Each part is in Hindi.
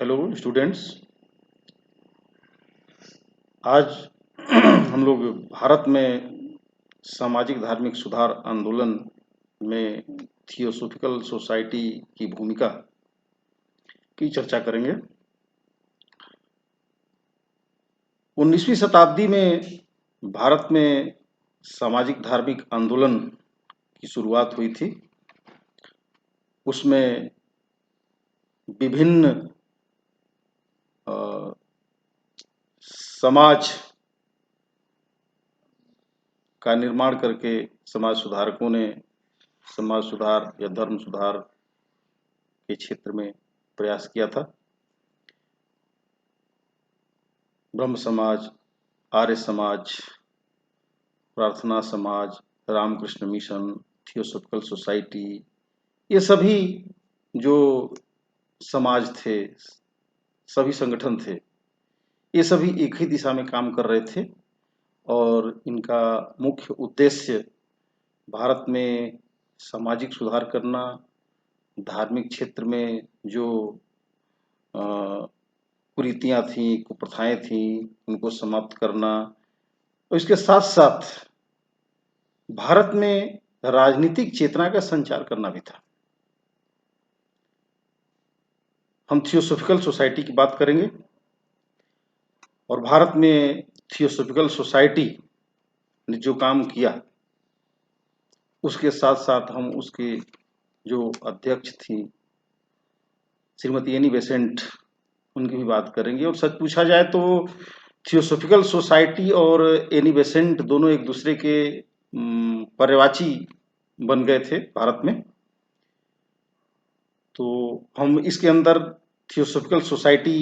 Hello students. आज हम लोग भारत में सामाजिक धार्मिक सुधार आंदोलन में थियोसॉफिकल सोसाइटी की भूमिका की चर्चा करेंगे। 19वीं शताब्दी में भारत में सामाजिक धार्मिक आंदोलन की शुरुआत हुई थी। उसमें विभिन्न समाज का निर्माण करके समाज सुधारकों ने समाज सुधार या धर्म सुधार के क्षेत्र में प्रयास किया था। ब्रह्म समाज, आर्य समाज, प्रार्थना समाज, रामकृष्ण मिशन, थियोसॉफिकल सोसाइटी, ये सभी जो समाज थे, सभी संगठन थे, ये सभी एक ही दिशा में काम कर रहे थे और इनका मुख्य उद्देश्य भारत में सामाजिक सुधार करना, धार्मिक क्षेत्र में जो कुरीतियां थी, कुप्रथाएं थी, उनको समाप्त करना और इसके साथ साथ भारत में राजनीतिक चेतना का संचार करना भी था। हम थियोसॉफिकल सोसाइटी की बात करेंगे और भारत में थियोसॉफिकल सोसाइटी ने जो काम किया उसके साथ साथ हम उसके जो अध्यक्ष थी श्रीमती एनी बेसेंट, उनकी भी बात करेंगे। और सच पूछा जाए तो थियोसॉफिकल सोसाइटी और एनी बेसेंट दोनों एक दूसरे के पर्यवाची बन गए थे भारत में। तो हम इसके अंदर थियोसॉफिकल सोसाइटी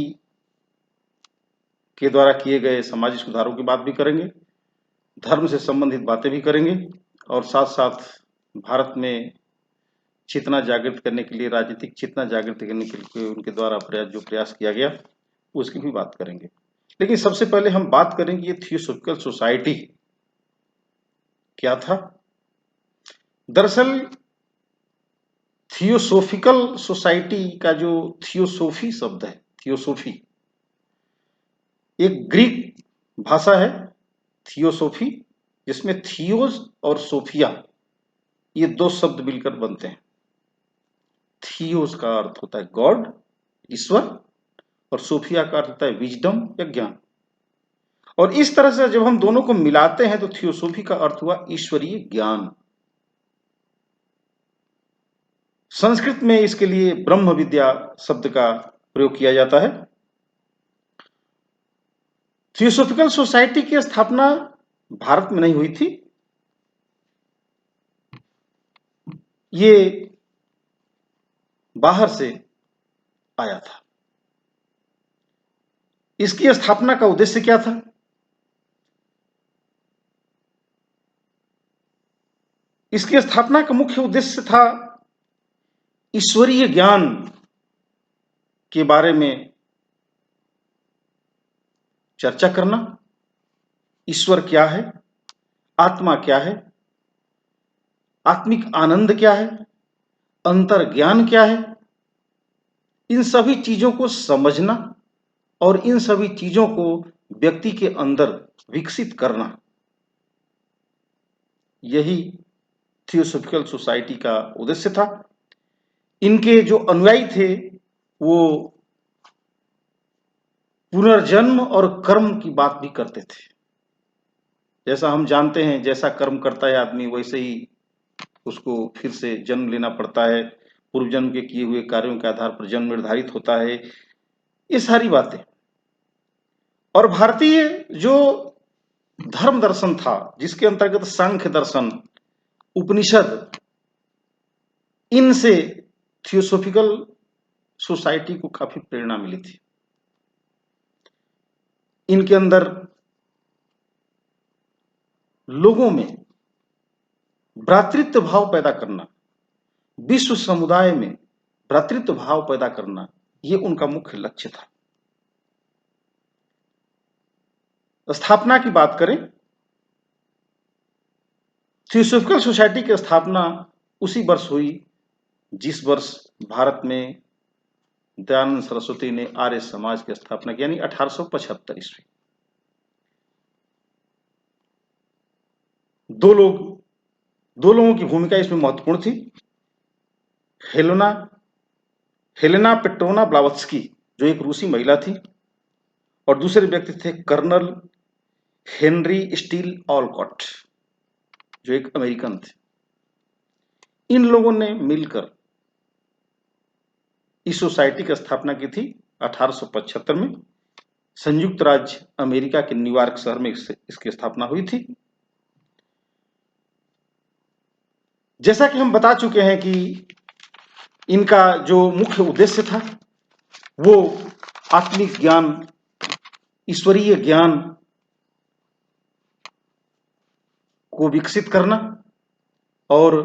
के द्वारा किए गए सामाजिक सुधारों की बात भी करेंगे, धर्म से संबंधित बातें भी करेंगे और साथ साथ भारत में चेतना जागृत करने के लिए, राजनीतिक चेतना जागृत करने के लिए उनके द्वारा प्रयास किया गया उसकी भी बात करेंगे। लेकिन सबसे पहले हम बात करेंगे ये थियोसॉफिकल सोसाइटी क्या था। दरअसल थियोसॉफिकल सोसाइटी का जो थियोसॉफी शब्द है, थियोसॉफी एक ग्रीक भाषा है, थियोसॉफी, जिसमें थियोस और सोफिया ये दो शब्द मिलकर बनते हैं। थियोस का अर्थ होता है गॉड, ईश्वर, और सोफिया का अर्थ होता है विजडम या ज्ञान। और इस तरह से जब हम दोनों को मिलाते हैं तो थियोसॉफी का अर्थ हुआ ईश्वरीय ज्ञान। संस्कृत में इसके लिए ब्रह्म विद्या शब्द का प्रयोग किया जाता है। थियोसॉफिकल सोसाइटी की स्थापना भारत में नहीं हुई थी, ये बाहर से आया था। इसकी स्थापना का उद्देश्य क्या था? इसकी स्थापना का मुख्य उद्देश्य था ईश्वरीय ज्ञान के बारे में चर्चा करना। ईश्वर क्या है, आत्मा क्या है, आत्मिक आनंद क्या है, अंतर ज्ञान क्या है, इन सभी चीजों को समझना और इन सभी चीजों को व्यक्ति के अंदर विकसित करना, यही थियोसॉफिकल सोसाइटी का उद्देश्य था। इनके जो अनुयायी थे वो पुनर्जन्म और कर्म की बात भी करते थे। जैसा हम जानते हैं, जैसा कर्म करता है आदमी वैसे ही उसको फिर से जन्म लेना पड़ता है, पूर्व जन्म के किए हुए कार्यों के आधार पर जन्म निर्धारित होता है, ये सारी बातें। और भारतीय जो धर्म दर्शन था जिसके अंतर्गत सांख्य दर्शन, उपनिषद, इनसे थियोसॉफिकल सोसाइटी को काफी प्रेरणा मिली थी। इनके अंदर लोगों में भ्रातृत्व भाव पैदा करना, विश्व समुदाय में भ्रातृत्व भाव पैदा करना, ये उनका मुख्य लक्ष्य था। स्थापना की बात करें, थियोसॉफिकल सोसाइटी की स्थापना उसी वर्ष हुई जिस वर्ष भारत में दयानंद सरस्वती ने आर्य समाज की स्थापना की, यानी 1875 ईस्वी। दो लोगों की भूमिका इसमें महत्वपूर्ण थी। हेलेना पेट्रोना ब्लावत्स्की, जो एक रूसी महिला थी, और दूसरे व्यक्ति थे कर्नल हेनरी स्टील ऑलकॉट, जो एक अमेरिकन थे। इन लोगों ने मिलकर इस सोसाइटी की स्थापना की थी 1875 में। संयुक्त राज्य अमेरिका के न्यूयॉर्क शहर में इसकी स्थापना हुई थी। जैसा कि हम बता चुके हैं कि इनका जो मुख्य उद्देश्य था वो आत्मिक ज्ञान, ईश्वरीय ज्ञान को विकसित करना और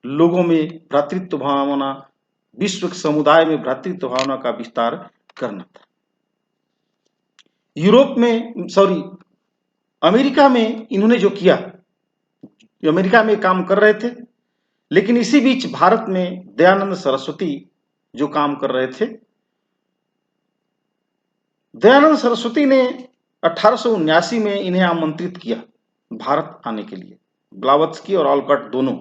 लोगों में भ्रातृत्व भावना, विश्व समुदाय में भ्रातृत्व भावना का विस्तार करना था। अमेरिका में इन्होंने जो किया, अमेरिका में काम कर रहे थे, लेकिन इसी बीच भारत में दयानंद सरस्वती जो काम कर रहे थे। दयानंद सरस्वती ने 1879 में इन्हें आमंत्रित किया भारत आने के लिए। ब्लावत्स्की और ऑलकॉट दोनों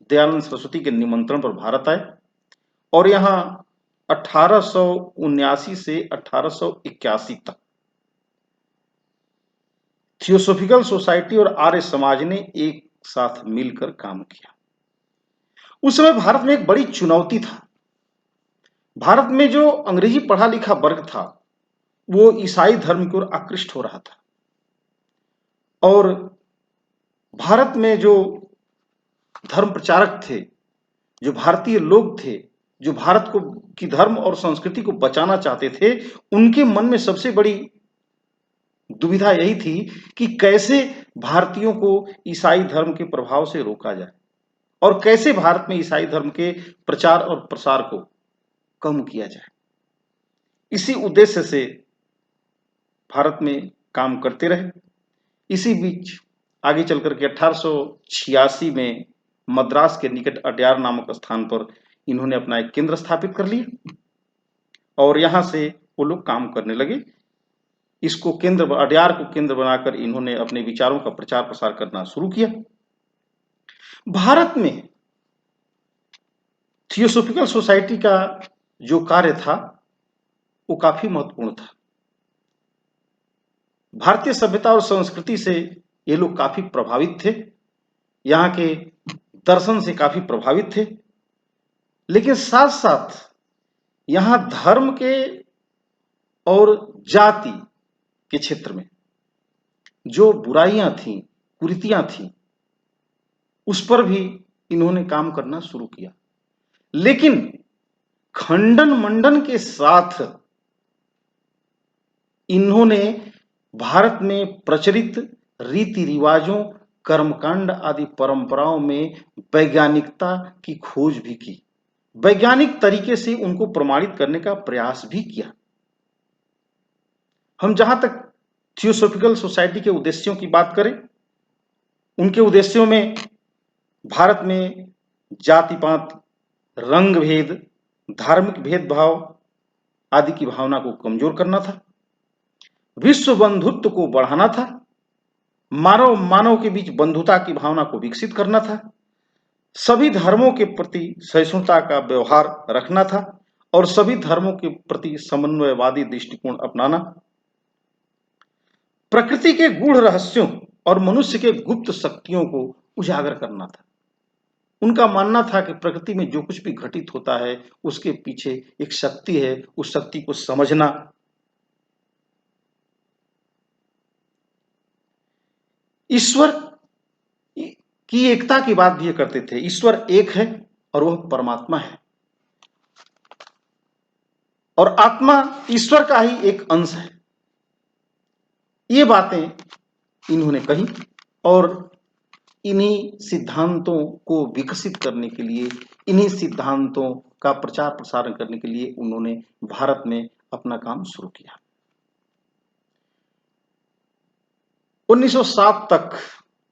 दयानंद सरस्वती के निमंत्रण पर भारत आए और यहां 1879 से 1881 तक थियोसॉफिकल सोसाइटी और आर्य समाज ने एक साथ मिलकर काम किया। उस समय भारत में एक बड़ी चुनौती था। भारत में जो अंग्रेजी पढ़ा लिखा वर्ग था वो ईसाई धर्म की ओर आकृष्ट हो रहा था, और भारत में जो धर्म प्रचारक थे, जो भारतीय लोग थे, जो भारत को की धर्म और संस्कृति को बचाना चाहते थे, उनके मन में सबसे बड़ी दुविधा यही थी कि कैसे भारतीयों को ईसाई धर्म के प्रभाव से रोका जाए और कैसे भारत में ईसाई धर्म के प्रचार और प्रसार को कम किया जाए। इसी उद्देश्य से भारत में काम करते रहे। इसी बीच आगे चलकर के 1886 में मद्रास के निकट अड्यार नामक स्थान पर इन्होंने अपना एक केंद्र स्थापित कर लिया और यहां से वो लोग काम करने लगे। इसको अड्यार को केंद्र बनाकर इन्होंने अपने विचारों का प्रचार प्रसार करना शुरू किया। भारत में थियोसॉफिकल सोसाइटी का जो कार्य था वो काफी महत्वपूर्ण था। भारतीय सभ्यता और संस्कृति से ये लोग काफी प्रभावित थे, यहाँ के दर्शन से काफी प्रभावित थे, लेकिन साथ साथ यहाँ धर्म के और जाति के क्षेत्र में जो बुराइयां थीं, कुरीतियां थीं, उस पर भी इन्होंने काम करना शुरू किया। लेकिन खंडन मंडन के साथ इन्होंने भारत में प्रचलित रीति रिवाजों, कर्मकांड आदि परंपराओं में वैज्ञानिकता की खोज भी की, वैज्ञानिक तरीके से उनको प्रमाणित करने का प्रयास भी किया। हम जहां तक थियोसॉफिकल सोसाइटी के उद्देश्यों की बात करें, उनके उद्देश्यों में भारत में जाति पात, रंग भेद, धार्मिक भेदभाव आदि की भावना को कमजोर करना था, विश्व बंधुत्व को बढ़ाना था, मानव मानव के बीच बंधुता की भावना को विकसित करना था, सभी धर्मों के प्रति सहिष्णुता का व्यवहार रखना था और सभी धर्मों के प्रति समन्वयवादी दृष्टिकोण अपनाना, प्रकृति के गूढ़ रहस्यों और मनुष्य के गुप्त शक्तियों को उजागर करना था। उनका मानना था कि प्रकृति में जो कुछ भी घटित होता है उसके पीछे एक शक्ति है, उस शक्ति को समझना। ईश्वर की एकता की बात भी ये करते थे। ईश्वर एक है और वह परमात्मा है और आत्मा ईश्वर का ही एक अंश है। ये बातें इन्होंने कही और इन्हीं सिद्धांतों को विकसित करने के लिए, इन्हीं सिद्धांतों का प्रचार प्रसार करने के लिए उन्होंने भारत में अपना काम शुरू किया। 1907 तक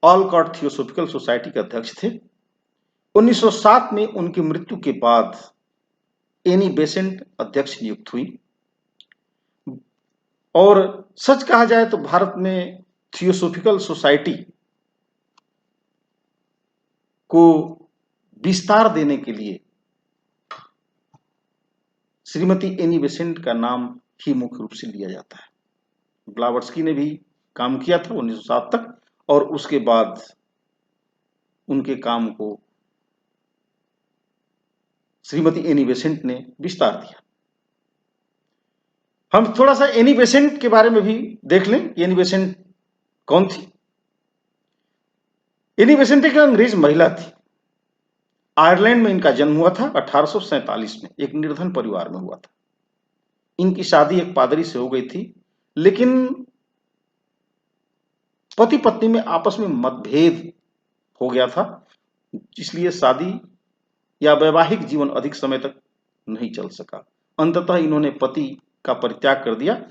ऑलकॉट थियोसॉफिकल सोसाइटी के अध्यक्ष थे। 1907 में उनकी मृत्यु के बाद एनी बेसेंट अध्यक्ष नियुक्त हुई। और सच कहा जाए तो भारत में थियोसॉफिकल सोसाइटी को विस्तार देने के लिए श्रीमती एनी बेसेंट का नाम ही मुख्य रूप से लिया जाता है। ब्लावत्स्की ने भी काम किया था 1907 तक, और उसके बाद उनके काम को श्रीमती एनी बेसेंट ने विस्तार दिया। हम थोड़ा सा एनी बेसेंट के बारे में भी देख लें कि एनी बेसेंट कौन थी। एनी बेसेंट एक अंग्रेज महिला थी। आयरलैंड में इनका जन्म हुआ था 1847 में, एक निर्धन परिवार में हुआ था। इनकी शादी एक पादरी से हो गई थी, लेकिन पति पत्नी में आपस में मतभेद हो गया था, इसलिए शादी या वैवाहिक जीवन अधिक समय तक नहीं चल सका। अंततः इन्होंने पति का परित्याग कर दिया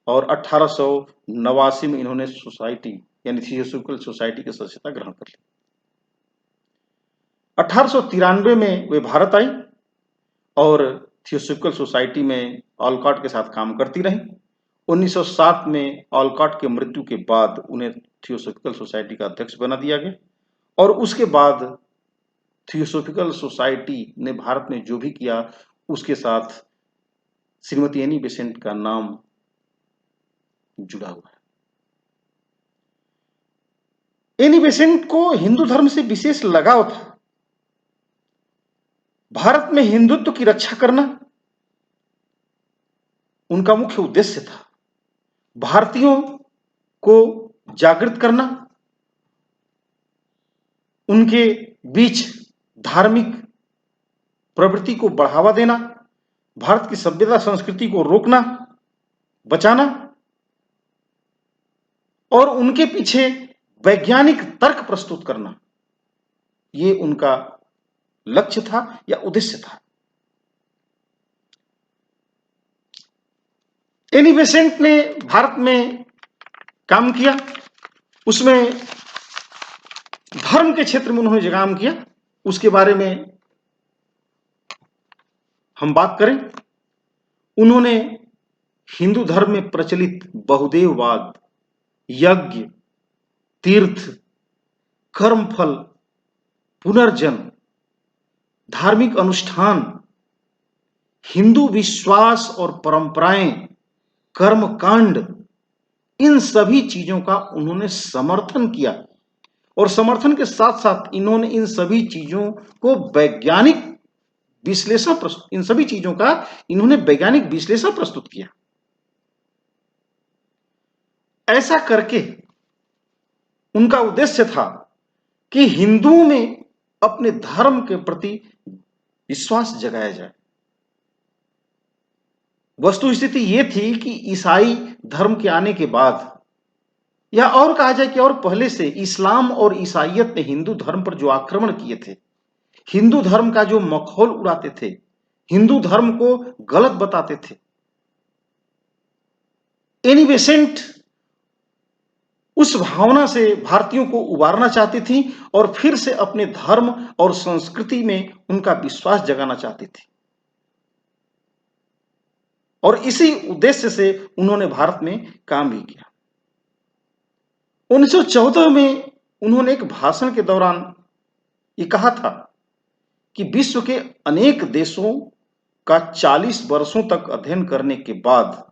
और 1889 में इन्होंने सोसाइटी यानी थियोसॉफिकल सोसाइटी की सदस्यता ग्रहण कर ली। 1893 में वे भारत आई और थियोसॉफिकल सोसाइटी में ऑलकॉट के साथ काम करती रही। 1907 में ऑलकॉट की मृत्यु के बाद उन्हें थियोसॉफिकल सोसाइटी का अध्यक्ष बना दिया गया, और उसके बाद थियोसॉफिकल सोसाइटी ने भारत में जो भी किया उसके साथ श्रीमती एनी बेसेंट का नाम जुड़ा हुआ है। एनी बेसेंट को हिंदू धर्म से विशेष लगाव था। भारत में हिंदुत्व की रक्षा करना उनका मुख्य उद्देश्य था। भारतीयों को जागृत करना, उनके बीच धार्मिक प्रवृत्ति को बढ़ावा देना, भारत की सभ्यता संस्कृति को रोकना, बचाना, और उनके पीछे वैज्ञानिक तर्क प्रस्तुत करना, ये उनका लक्ष्य था या उद्देश्य था। एनी बेसेंट ने भारत में काम किया, उसमें धर्म के क्षेत्र में उन्होंने जो काम किया उसके बारे में हम बात करें। उन्होंने हिंदू धर्म में प्रचलित बहुदेववाद, यज्ञ, तीर्थ, कर्मफल, पुनर्जन्म, धार्मिक अनुष्ठान, हिंदू विश्वास और परंपराएं, कर्मकांड, इन सभी चीजों का उन्होंने समर्थन किया, और समर्थन के साथ साथ इन्होंने इन सभी चीजों को वैज्ञानिक विश्लेषण इन सभी चीजों का इन्होंने वैज्ञानिक विश्लेषण प्रस्तुत किया। ऐसा करके उनका उद्देश्य था कि हिंदुओं में अपने धर्म के प्रति विश्वास जगाया जाए। वस्तु स्थिति यह थी कि ईसाई धर्म के आने के बाद, या और कहा जाए कि और पहले से, इस्लाम और ईसाइयत ने हिंदू धर्म पर जो आक्रमण किए थे, हिंदू धर्म का जो मखौल उड़ाते थे, हिंदू धर्म को गलत बताते थे, एनी बेसेंट उस भावना से भारतीयों को उबारना चाहती थी और फिर से अपने धर्म और संस्कृति में उनका विश्वास जगाना चाहती थी, और इसी उद्देश्य से उन्होंने भारत में काम भी किया। 1914 में उन्होंने एक भाषण के दौरान ये कहा था कि विश्व के अनेक देशों का 40 वर्षों तक अध्ययन करने के बाद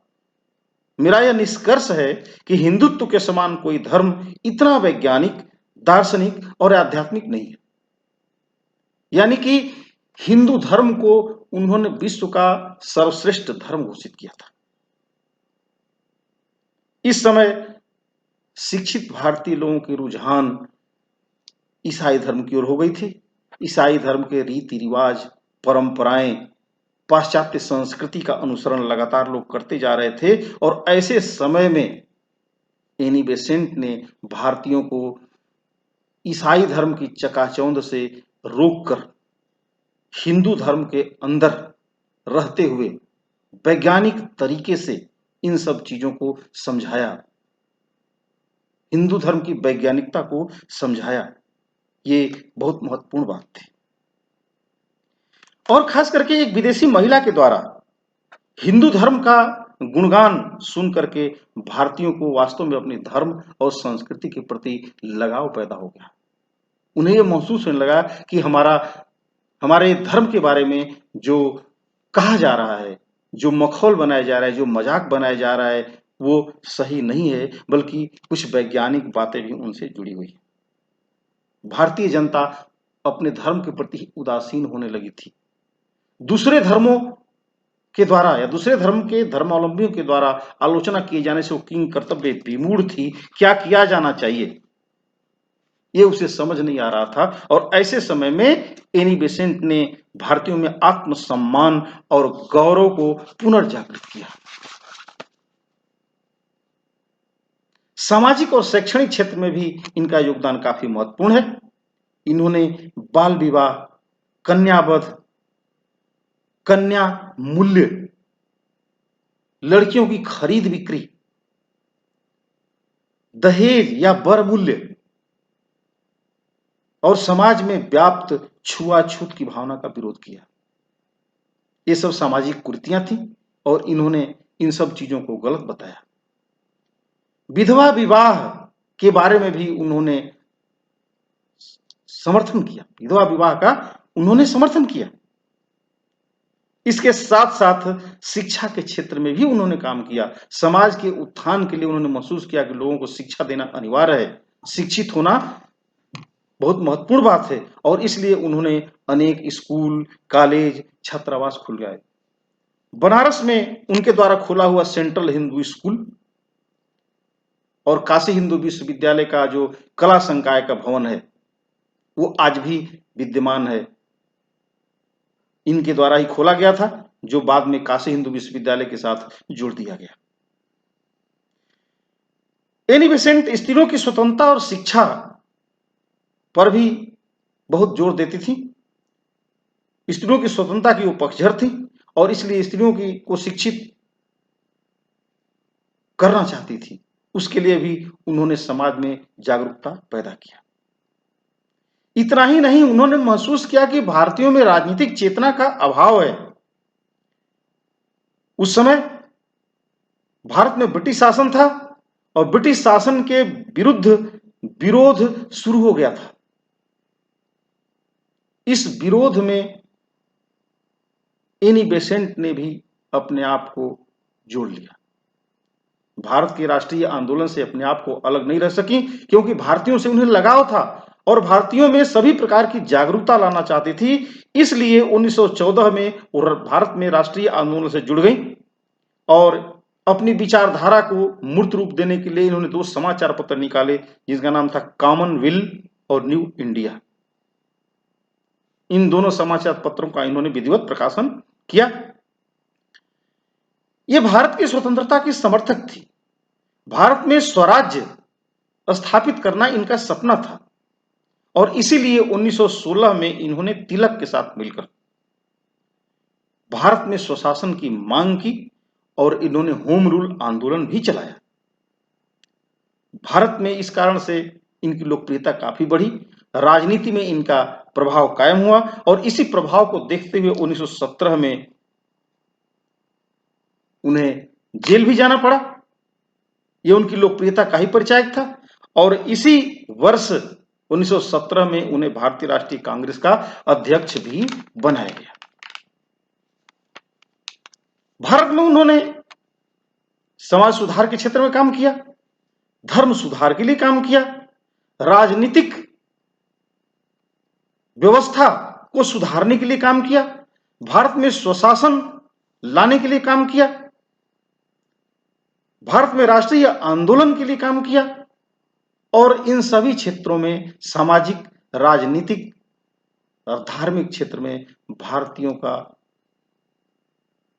मेरा यह निष्कर्ष है कि हिंदुत्व के समान कोई धर्म इतना वैज्ञानिक, दार्शनिक और आध्यात्मिक नहीं है। यानी कि हिंदू धर्म को उन्होंने विश्व का सर्वश्रेष्ठ धर्म घोषित किया था। इस समय शिक्षित भारतीय लोगों की रुझान ईसाई धर्म की ओर हो गई थी। ईसाई धर्म के रीति रिवाज, परंपराएं, पाश्चात्य संस्कृति का अनुसरण लगातार लोग करते जा रहे थे, और ऐसे समय में एनी बेसेंट ने भारतीयों को ईसाई धर्म की चकाचौंध से रोककर हिंदू धर्म के अंदर रहते हुए वैज्ञानिक तरीके से इन सब चीजों को समझाया, हिंदू धर्म की वैज्ञानिकता को समझाया। ये बहुत महत्वपूर्ण बात थी। और खास करके एक विदेशी महिला के द्वारा हिंदू धर्म का गुणगान सुन करके भारतीयों को वास्तव में अपने धर्म और संस्कृति के प्रति लगाव पैदा हो गया। उन्हें यह महसूस होने लगा कि हमारे धर्म के बारे में जो कहा जा रहा है, जो मखौल बनाया जा रहा है, जो मजाक बनाया जा रहा है, वो सही नहीं है, बल्कि कुछ वैज्ञानिक बातें भी उनसे जुड़ी हुई हैं। भारतीय जनता अपने धर्म के प्रति उदासीन होने लगी थी। दूसरे धर्मों के द्वारा या दूसरे धर्म के धर्मावलंबियों के द्वारा आलोचना किए जाने से वो किंग कर्तव्य विमूढ़ थी। क्या किया जाना चाहिए ये उसे समझ नहीं आ रहा था। और ऐसे समय में एनी बेसेंट ने भारतीयों में आत्मसम्मान और गौरव को पुनर्जागृत किया। सामाजिक और शैक्षणिक क्षेत्र में भी इनका योगदान काफी महत्वपूर्ण है। इन्होंने बाल विवाह, कन्यावध, कन्या मूल्य, लड़कियों की खरीद बिक्री, दहेज या वर मूल्य और समाज में व्याप्त छुआछूत की भावना का विरोध किया। ये सब सामाजिक कुरीतियां थी और इन्होंने इन सब चीजों को गलत बताया। विधवा विवाह के बारे में भी उन्होंने समर्थन किया। विधवा विवाह का उन्होंने समर्थन किया। इसके साथ साथ शिक्षा के क्षेत्र में भी उन्होंने काम किया। समाज के उत्थान के लिए उन्होंने महसूस किया कि लोगों को शिक्षा देना अनिवार्य है, शिक्षित होना बहुत महत्वपूर्ण बात है, और इसलिए उन्होंने अनेक स्कूल, कॉलेज, छात्रावास खुल गए। बनारस में उनके द्वारा खोला हुआ सेंट्रल हिंदू स्कूल और काशी हिंदू विश्वविद्यालय का जो कला संकाय का भवन है वो आज भी विद्यमान है। इनके द्वारा ही खोला गया था, जो बाद में काशी हिंदू विश्वविद्यालय के साथ जोड़ दिया गया। एनी बेसेंट स्त्रियों की स्वतंत्रता और शिक्षा पर भी बहुत जोर देती थी। स्त्रियों की स्वतंत्रता की वो पक्षधर थी और इसलिए स्त्रियों को शिक्षित करना चाहती थी। उसके लिए भी उन्होंने समाज में जागरूकता पैदा किया। इतना ही नहीं, उन्होंने महसूस किया कि भारतीयों में राजनीतिक चेतना का अभाव है। उस समय भारत में ब्रिटिश शासन था और ब्रिटिश शासन के विरुद्ध विरोध शुरू हो गया था। इस विरोध में एनी बेसेंट ने भी अपने आप को जोड़ लिया। भारत के राष्ट्रीय आंदोलन से अपने आप को अलग नहीं रह सकी, क्योंकि भारतीयों से उन्हें लगाव था और भारतीयों में सभी प्रकार की जागरूकता लाना चाहती थी। इसलिए 1914 में भारत में राष्ट्रीय आंदोलन से जुड़ गई और अपनी विचारधारा को मूर्त रूप देने के लिए इन्होंने 2 समाचार पत्र निकाले, जिसका नाम था कॉमनवेल्थ और न्यू इंडिया। इन दोनों समाचार पत्रों का इन्होंने विधिवत प्रकाशन किया। यह भारत की स्वतंत्रता की समर्थक थी। भारत में स्वराज्य स्थापित करना इनका सपना था और इसीलिए 1916 में इन्होंने तिलक के साथ मिलकर भारत में स्वशासन की मांग की और इन्होंने होम रूल आंदोलन भी चलाया। भारत में इस कारण से इनकी लोकप्रियता काफी बढ़ी, राजनीति में इनका प्रभाव कायम हुआ और इसी प्रभाव को देखते हुए 1917 में उन्हें जेल भी जाना पड़ा। यह उनकी लोकप्रियता का ही परिचायक था और इसी वर्ष 1917 में उन्हें भारतीय राष्ट्रीय कांग्रेस का अध्यक्ष भी बनाया गया। भारत में उन्होंने समाज सुधार के क्षेत्र में काम किया, धर्म सुधार के लिए काम किया, राजनीतिक व्यवस्था को सुधारने के लिए काम किया, भारत में स्वशासन लाने के लिए काम किया, भारत में राष्ट्रीय आंदोलन के लिए काम किया और इन सभी क्षेत्रों में सामाजिक, राजनीतिक और धार्मिक क्षेत्र में भारतीयों का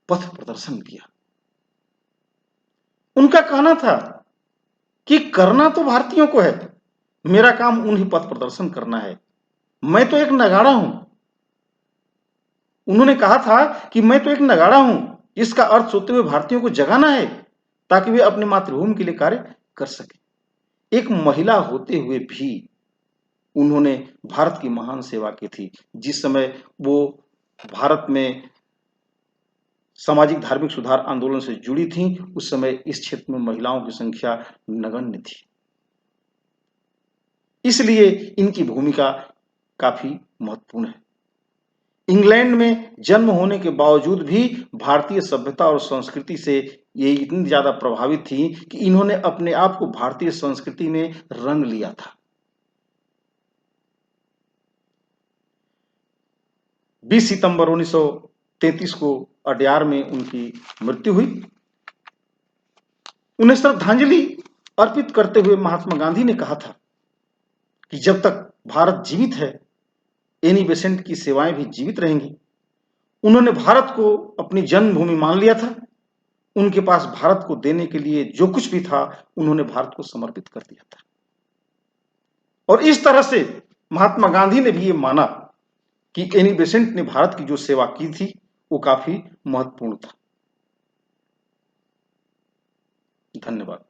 पथ प्रदर्शन किया। उनका कहना था कि करना तो भारतीयों को है, मेरा काम उन्हीं पथ प्रदर्शन करना है, मैं तो एक नगाड़ा हूं। उन्होंने कहा था कि मैं तो एक नगाड़ा हूं, इसका अर्थ सोते हुए भारतीयों को जगाना है ताकि वे अपनी मातृभूमि के लिए कार्य कर सके। एक महिला होते हुए भी उन्होंने भारत की महान सेवा की थी। जिस समय वो भारत में सामाजिक धार्मिक सुधार आंदोलन से जुड़ी थीं, उस समय इस क्षेत्र में महिलाओं की संख्या नगण्य थी। इसलिए इनकी भूमिका काफ़ी महत्वपूर्ण है। इंग्लैंड में जन्म होने के बावजूद भी भारतीय सभ्यता और संस्कृति से ये इतनी ज़्यादा प्रभावित थीं कि इन्होंने अपने आप को भारतीय संस्कृति में रंग लिया था। 20 सितंबर 1933 को अडयार में उनकी मृत्यु हुई। उन्हें श्रद्धांजलि अर्पित करते हुए महात्मा गांधी ने कहा था कि जब तक भारत जीवित है, एनी बेसेंट की सेवाएं भी जीवित रहेंगी। उन्होंने भारत को अपनी जन्मभूमि मान लिया था। उनके पास भारत को देने के लिए जो कुछ भी था, उन्होंने भारत को समर्पित कर दिया था। और इस तरह से महात्मा गांधी ने भी ये माना कि एनी बेसेंट ने भारत की जो सेवा की थी, वो काफी महत्वपूर्ण था। धन्यवाद।